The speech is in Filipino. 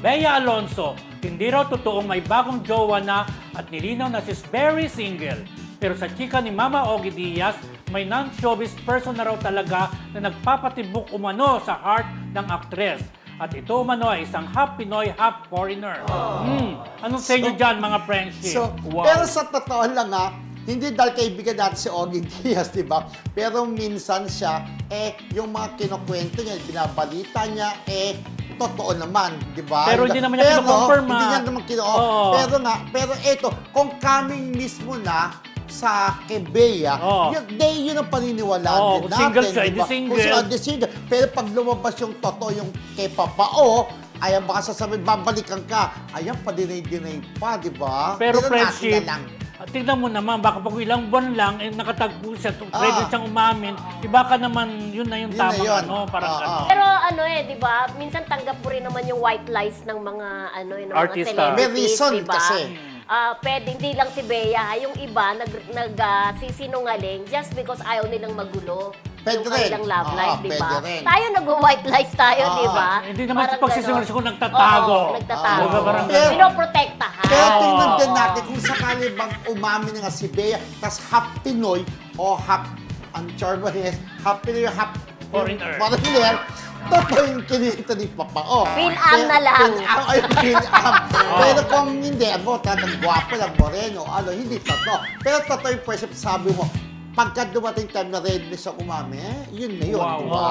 Bea Alonso, hindi raw totoong may bagong jowa na at nilinaw na si Berry single. Pero sa chika ni Mama Ogie Diaz, may non-showbiz person na raw talaga na nagpapatibok umano sa heart ng aktres. At ito umano ay isang half Pinoy, half foreigner. Anong sa inyo dyan, mga friendship? Pero sa totoo lang hindi dahil kaibigan natin si Ogie Diaz, di ba? Pero minsan siya, yung mga kinukwento niya, binabalita niya, totoo naman, di ba? Pero hindi naman niya kino-confirm. Hindi niya naman pero eto, kung coming mismo na sa kay Bea, yun ang paniniwalaan din natin. Single siya, diba? Kung single. Pero pag lumabas yung totoo, yung kay Papa O, ayan, baka sasabihin, babalikan ka. Ayan, pa-dinay-dinay pa, di ba? Pero friendship, natin na lang. tignan mo naman, baka pag ilang buwan lang, nakatagpo siya, ready siyang umamin, baka naman yun na yung Yun na tamang yun. parang gano'n. Pero di ba, minsan tanggap mo rin naman yung white lies ng mga ng mga Artista. celebrities, May reason di ba? kasi. Pwede, hindi lang si Bea, yung iba sisinungaling just because ayaw nilang magulo. Pwede yung rin. kanilang love life, di ba? Pwede rin. Tayo nag-white lies tayo, di ba? Hindi naman sa Parang pagsisinungaling ganon. kung nagtatago. Oo, nagtatago. Diba, parang Pero- Pinoprotektahan. Kaya tingnan din natin kung sakali bang umamin na nga si Bea, tas half Pinoy o half, ang charm is, half Pinoy, half Foreigner. Totoo yung kinita ni Papa O. Pin-am na lang. Pin-am. Pero kung hindi, tatang gwapo lang, moreno, hindi totoo. Pero totoo yung person, sabi mo, pagka dumating time na ready na siya umami, yun na yun, Wow. di ba?